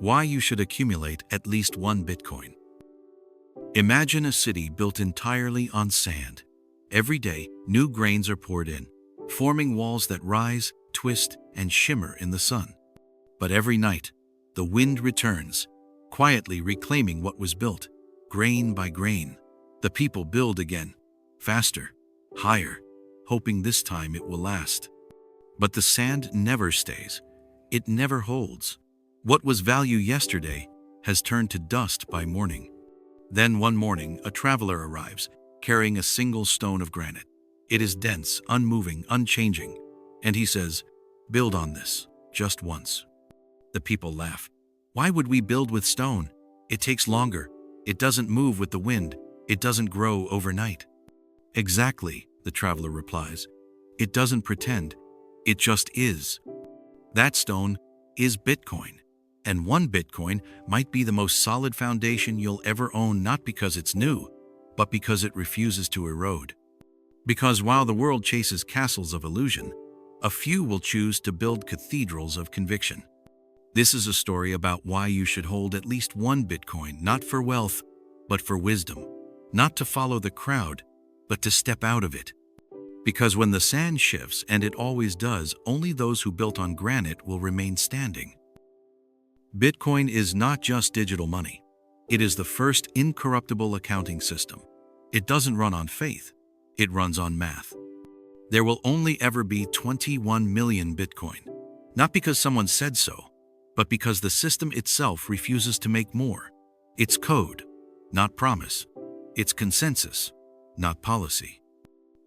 Why you should accumulate at least one Bitcoin. Imagine a city built entirely on sand. Every day, new grains are poured in, forming walls that rise, twist, and shimmer in the sun. But every night, the wind returns, quietly reclaiming what was built, grain by grain. The people build again, faster, higher, hoping this time it will last. But the sand never stays. It never holds. What was value yesterday has turned to dust by morning. Then one morning, a traveler arrives, carrying a single stone of granite. It is dense, unmoving, unchanging. And he says, "Build on this, just once." The people laugh. "Why would we build with stone? It takes longer. It doesn't move with the wind. It doesn't grow overnight." "Exactly," the traveler replies. "It doesn't pretend. It just is." That stone is Bitcoin. And one Bitcoin might be the most solid foundation you'll ever own, not because it's new, but because it refuses to erode. Because while the world chases castles of illusion, a few will choose to build cathedrals of conviction. This is a story about why you should hold at least one Bitcoin, not for wealth, but for wisdom. Not to follow the crowd, but to step out of it. Because when the sand shifts, and it always does, only those who built on granite will remain standing. Bitcoin is not just digital money. It is the first incorruptible accounting system. It doesn't run on faith. It runs on math. There will only ever be 21 million Bitcoin. Not because someone said so, but because the system itself refuses to make more. It's code, not promise. It's consensus, not policy.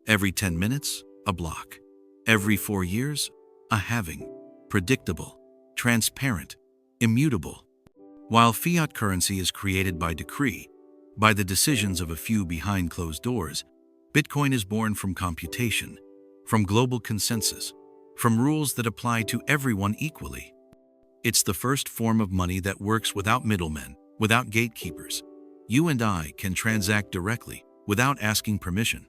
Every 10 minutes, a block. Every 4 years, a halving. Predictable, transparent, immutable. While fiat currency is created by decree, by the decisions of a few behind closed doors, Bitcoin is born from computation, from global consensus, from rules that apply to everyone equally. It's the first form of money that works without middlemen, without gatekeepers. You and I can transact directly, without asking permission.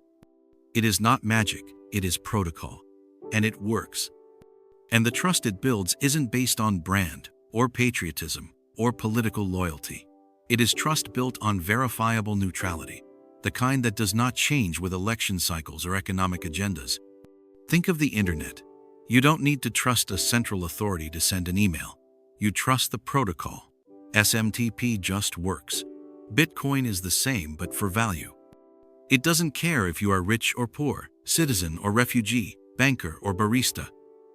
It is not magic, it is protocol. And it works. And the trust it builds isn't based on brand, or patriotism, or political loyalty. It is trust built on verifiable neutrality, the kind that does not change with election cycles or economic agendas. Think of the internet. You don't need to trust a central authority to send an email. You trust the protocol. SMTP just works. Bitcoin is the same, but for value. It doesn't care if you are rich or poor, citizen or refugee, banker or barista.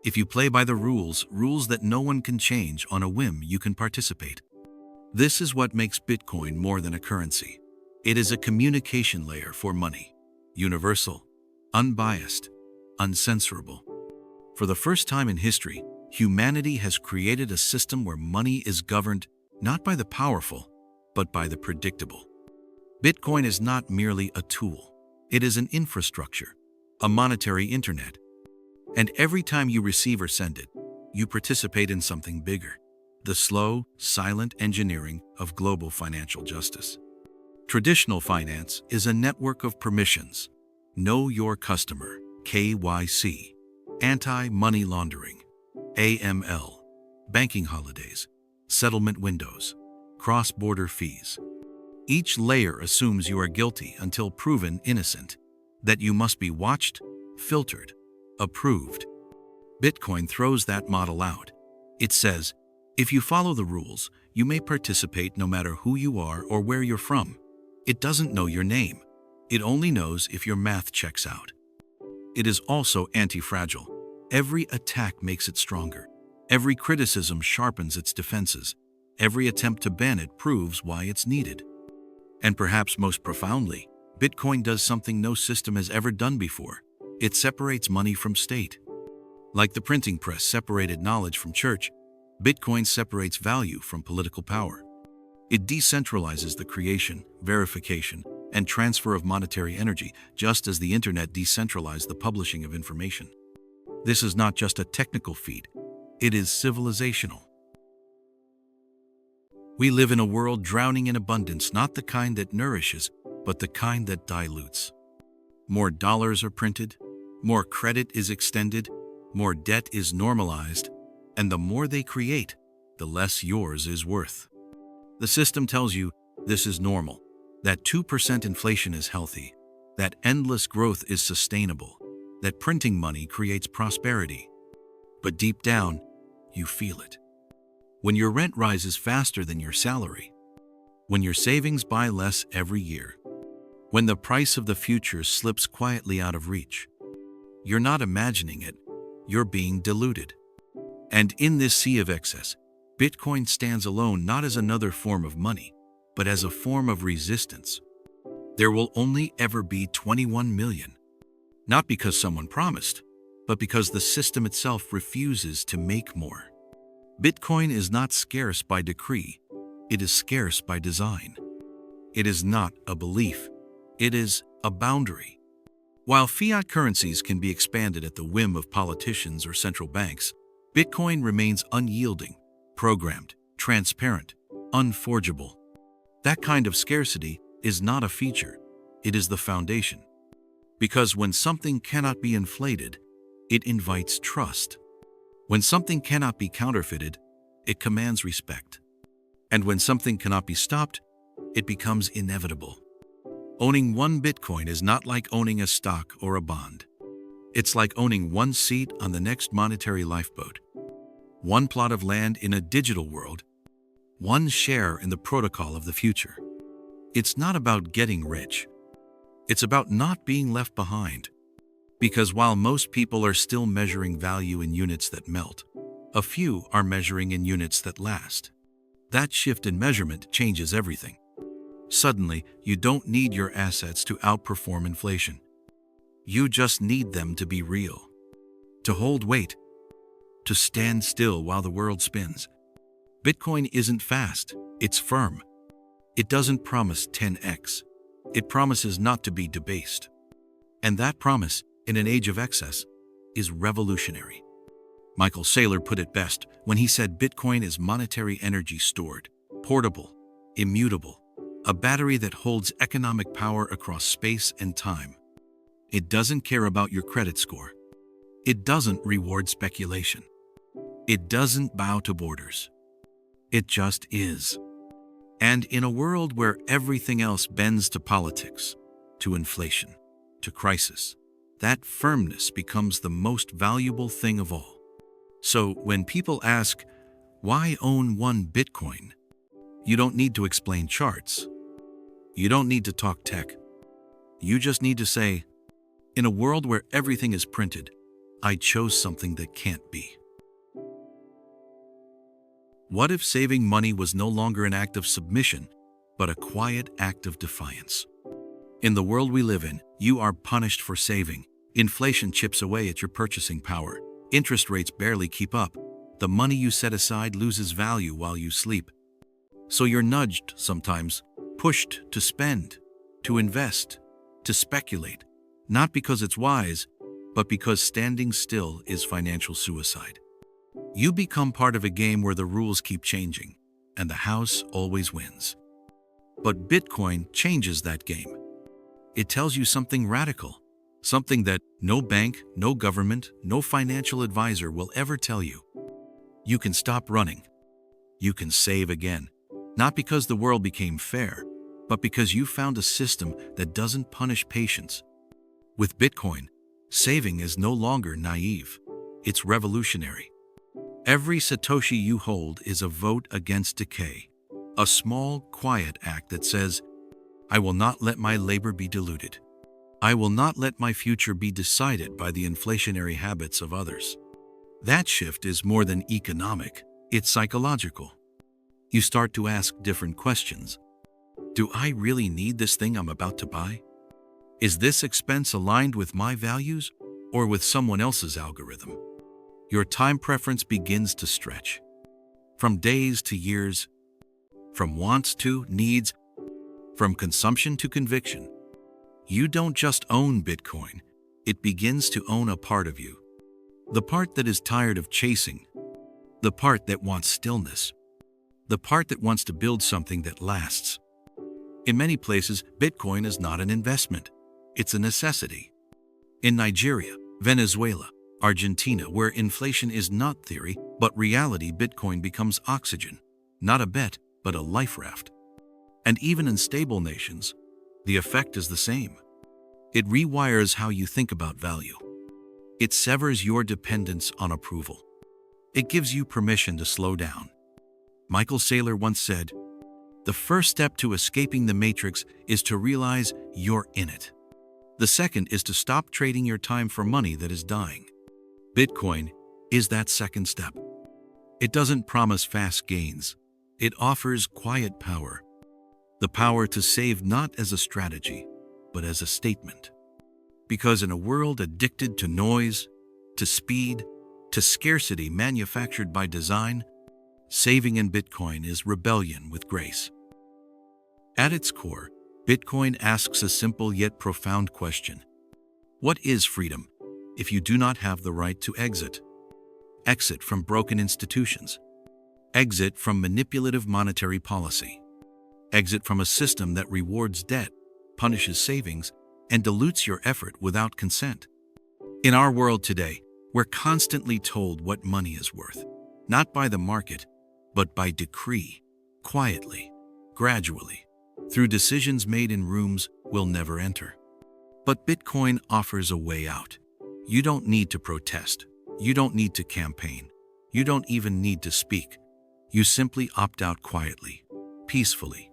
If you play by the rules that no one can change, on a whim you can participate. This is what makes Bitcoin more than a currency. It is a communication layer for money. Universal, unbiased, uncensorable. For the first time in history, humanity has created a system where money is governed not by the powerful, but by the predictable. Bitcoin is not merely a tool. It is an infrastructure, a monetary internet. And every time you receive or send it, you participate in something bigger. The slow, silent engineering of global financial justice. Traditional finance is a network of permissions. Know your customer, KYC. Anti-money laundering, AML. Banking holidays, settlement windows, cross-border fees. Each layer assumes you are guilty until proven innocent, that you must be watched, filtered, approved. Bitcoin throws that model out. It says, if you follow the rules, you may participate no matter who you are or where you're from. It doesn't know your name. It only knows if your math checks out. It is also anti-fragile. Every attack makes it stronger. Every criticism sharpens its defenses. Every attempt to ban it proves why it's needed. And perhaps most profoundly, Bitcoin does something no system has ever done before. It separates money from state. Like the printing press separated knowledge from church, Bitcoin separates value from political power. It decentralizes the creation, verification, and transfer of monetary energy, just as the internet decentralized the publishing of information. This is not just a technical feat, it is civilizational. We live in a world drowning in abundance, not the kind that nourishes, but the kind that dilutes. More dollars are printed, more credit is extended, more debt is normalized, and the more they create, the less yours is worth. The system tells you this is normal, that 2% inflation is healthy, that endless growth is sustainable, that printing money creates prosperity. But deep down, you feel it. When your rent rises faster than your salary, when your savings buy less every year, when the price of the future slips quietly out of reach, you're not imagining it, you're being diluted. And in this sea of excess, Bitcoin stands alone not as another form of money, but as a form of resistance. There will only ever be 21 million. Not because someone promised, but because the system itself refuses to make more. Bitcoin is not scarce by decree, it is scarce by design. It is not a belief, it is a boundary. While fiat currencies can be expanded at the whim of politicians or central banks, Bitcoin remains unyielding, programmed, transparent, unforgeable. That kind of scarcity is not a feature, it is the foundation. Because when something cannot be inflated, it invites trust. When something cannot be counterfeited, it commands respect. And when something cannot be stopped, it becomes inevitable. Owning one Bitcoin is not like owning a stock or a bond. It's like owning one seat on the next monetary lifeboat, one plot of land in a digital world, one share in the protocol of the future. It's not about getting rich. It's about not being left behind. Because while most people are still measuring value in units that melt, a few are measuring in units that last. That shift in measurement changes everything. Suddenly, you don't need your assets to outperform inflation. You just need them to be real, to hold weight, to stand still while the world spins. Bitcoin isn't fast, it's firm. It doesn't promise 10x. It promises not to be debased. And that promise, in an age of excess, is revolutionary. Michael Saylor put it best when he said Bitcoin is monetary energy stored, portable, immutable, a battery that holds economic power across space and time. It doesn't care about your credit score. It doesn't reward speculation. It doesn't bow to borders. It just is. And in a world where everything else bends to politics, to inflation, to crisis, that firmness becomes the most valuable thing of all. So when people ask, why own one Bitcoin? You don't need to explain charts. You don't need to talk tech. You just need to say, in a world where everything is printed, I chose something that can't be. What if saving money was no longer an act of submission, but a quiet act of defiance? In the world we live in, you are punished for saving. Inflation chips away at your purchasing power. Interest rates barely keep up. The money you set aside loses value while you sleep. So you're nudged sometimes, pushed to spend, to invest, to speculate, not because it's wise, but because standing still is financial suicide. You become part of a game where the rules keep changing, and the house always wins. But Bitcoin changes that game. It tells you something radical, something that no bank, no government, no financial advisor will ever tell you. You can stop running. You can save again, not because the world became fair, but because you found a system that doesn't punish patience. With Bitcoin, saving is no longer naive. It's revolutionary. Every Satoshi you hold is a vote against decay, a small, quiet act that says, I will not let my labor be diluted. I will not let my future be decided by the inflationary habits of others. That shift is more than economic, it's psychological. You start to ask different questions. Do I really need this thing I'm about to buy? Is this expense aligned with my values or with someone else's algorithm? Your time preference begins to stretch. From days to years, from wants to needs, from consumption to conviction. You don't just own Bitcoin, it begins to own a part of you. The part that is tired of chasing, the part that wants stillness, the part that wants to build something that lasts. In many places, Bitcoin is not an investment, it's a necessity. In Nigeria, Venezuela, Argentina, where inflation is not theory, But reality, Bitcoin becomes oxygen, not a bet, but a life raft. And even in stable nations, the effect is the same. It rewires how you think about value. It severs your dependence on approval. It gives you permission to slow down. Michael Saylor once said, "The first step to escaping the matrix is to realize you're in it. The second is to stop trading your time for money that is dying." Bitcoin is that second step. It doesn't promise fast gains. It offers quiet power. The power to save not as a strategy, but as a statement. Because in a world addicted to noise, to speed, to scarcity manufactured by design, saving in Bitcoin is rebellion with grace. At its core, Bitcoin asks a simple yet profound question. What is freedom if you do not have the right to exit? Exit from broken institutions. Exit from manipulative monetary policy. Exit from a system that rewards debt, punishes savings, and dilutes your effort without consent. In our world today, we're constantly told what money is worth, not by the market, but by decree, quietly, gradually, through decisions made in rooms we'll never enter. But Bitcoin offers a way out. You don't need to protest. You don't need to campaign. You don't even need to speak. You simply opt out quietly, peacefully,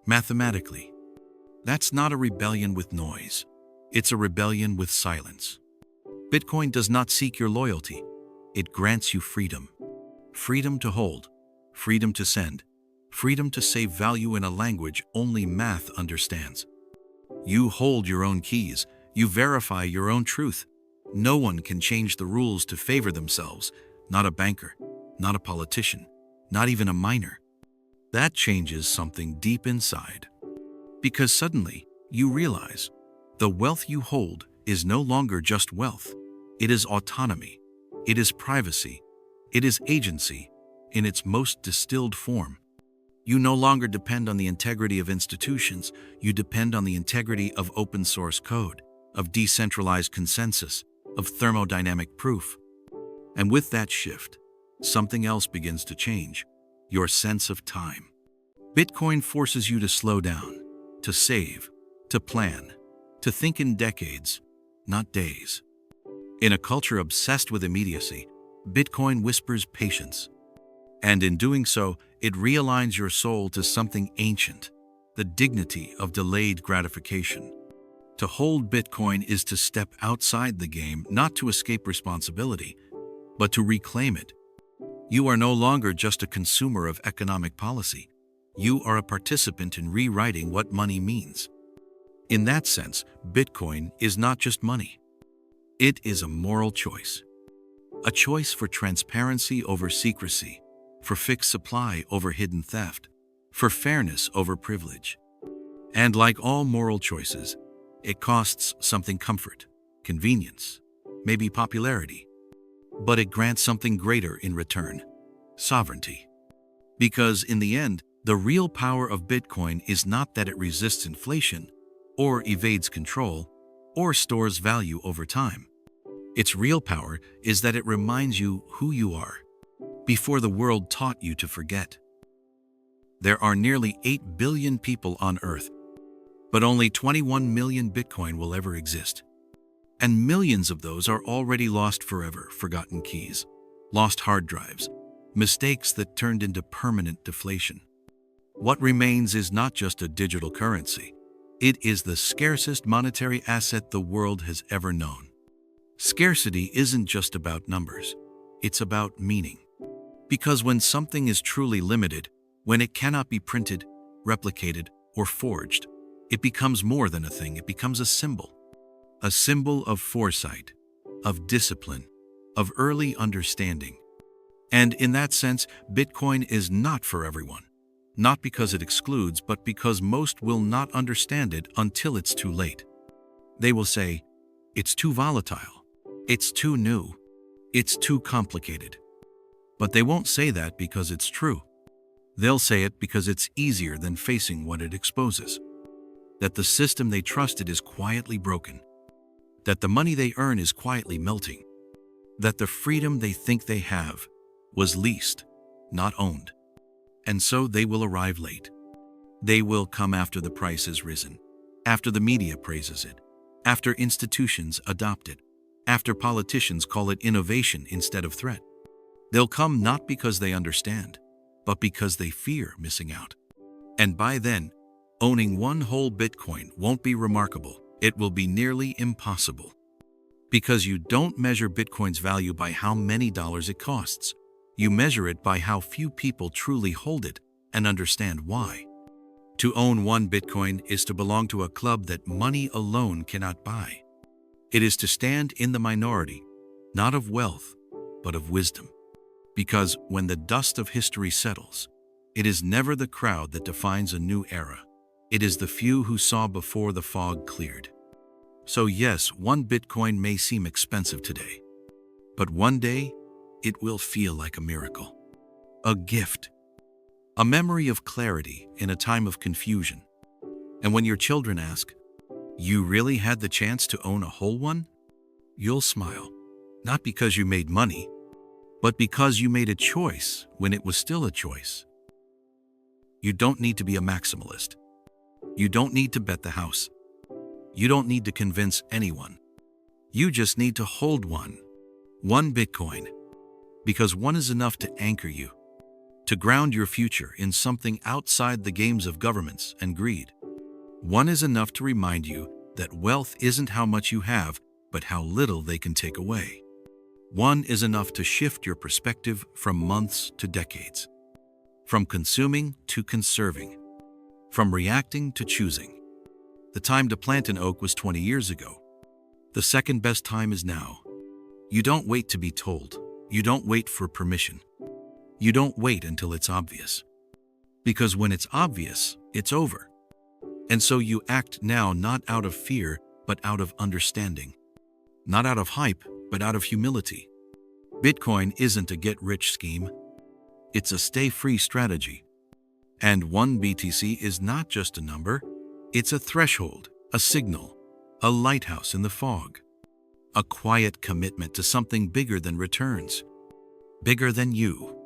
mathematically. That's not a rebellion with noise. It's a rebellion with silence. Bitcoin does not seek your loyalty. It grants you freedom. Freedom to hold, freedom to send, freedom to save value in a language only math understands. You hold your own keys. You verify your own truth. No one can change the rules to favor themselves, not a banker, not a politician, not even a miner. That changes something deep inside. Because suddenly, you realize the wealth you hold is no longer just wealth. It is autonomy. It is privacy. It is agency in its most distilled form. You no longer depend on the integrity of institutions. You depend on the integrity of open source code, of decentralized consensus, of thermodynamic proof. And with that shift, something else begins to change: your sense of time. Bitcoin forces you to slow down, to save, to plan, to think in decades, not days. In a culture obsessed with immediacy, Bitcoin whispers patience. And in doing so, it realigns your soul to something ancient, the dignity of delayed gratification. To hold Bitcoin is to step outside the game, not to escape responsibility, but to reclaim it. You are no longer just a consumer of economic policy. You are a participant in rewriting what money means. In that sense, Bitcoin is not just money. It is a moral choice. A choice for transparency over secrecy, for fixed supply over hidden theft, for fairness over privilege. And like all moral choices, it costs something: comfort, convenience, maybe popularity. But it grants something greater in return: sovereignty. Because in the end, the real power of Bitcoin is not that it resists inflation, or evades control, or stores value over time. Its real power is that it reminds you who you are, before the world taught you to forget. There are nearly 8 billion people on Earth, but only 21 million Bitcoin will ever exist. And millions of those are already lost forever: forgotten keys, lost hard drives, mistakes that turned into permanent deflation. What remains is not just a digital currency. It is the scarcest monetary asset the world has ever known. Scarcity isn't just about numbers. It's about meaning. Because when something is truly limited, when it cannot be printed, replicated, or forged, it becomes more than a thing. It becomes a symbol. A symbol of foresight, of discipline, of early understanding. And in that sense, Bitcoin is not for everyone. Not because it excludes, but because most will not understand it until it's too late. They will say, it's too volatile, it's too new, it's too complicated. But they won't say that because it's true. They'll say it because it's easier than facing what it exposes. That the system they trusted is quietly broken. That the money they earn is quietly melting. That the freedom they think they have was leased, not owned. And so they will arrive late. They will come after the price has risen, after the media praises it, after institutions adopt it, after politicians call it innovation instead of threat. They'll come not because they understand, but because they fear missing out. And by then, owning one whole Bitcoin won't be remarkable. It will be nearly impossible. Because you don't measure Bitcoin's value by how many dollars it costs. You measure it by how few people truly hold it and understand why. To own one Bitcoin is to belong to a club that money alone cannot buy. It is to stand in the minority, not of wealth, but of wisdom. Because when the dust of history settles, it is never the crowd that defines a new era. It is the few who saw before the fog cleared. So yes, one Bitcoin may seem expensive today, but one day it will feel like a miracle, a gift, a memory of clarity in a time of confusion. And when your children ask, "You really had the chance to own a whole one?" you'll smile, not because you made money, but because you made a choice when it was still a choice. You don't need to be a maximalist. You don't need to bet the house. You don't need to convince anyone. You just need to hold one Bitcoin, because one is enough to anchor you, to ground your future in something outside the games of governments and greed. One is enough to remind you that wealth isn't how much you have, but how little they can take away. One is enough to shift your perspective from months to decades, from consuming to conserving, from reacting to choosing. The time to plant an oak was 20 years ago. The second best time is now. You don't wait to be told. You don't wait for permission. You don't wait until it's obvious. Because when it's obvious, it's over. And so you act now not out of fear, but out of understanding. Not out of hype, but out of humility. Bitcoin isn't a get-rich scheme. It's a stay-free strategy. And one BTC is not just a number. It's a threshold, a signal, a lighthouse in the fog. A quiet commitment to something bigger than returns. Bigger than you.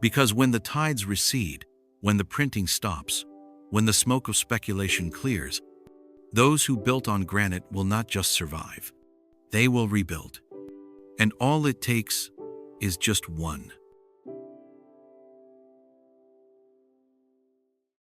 Because when the tides recede, when the printing stops, when the smoke of speculation clears, those who built on granite will not just survive. They will rebuild. And all it takes is just one.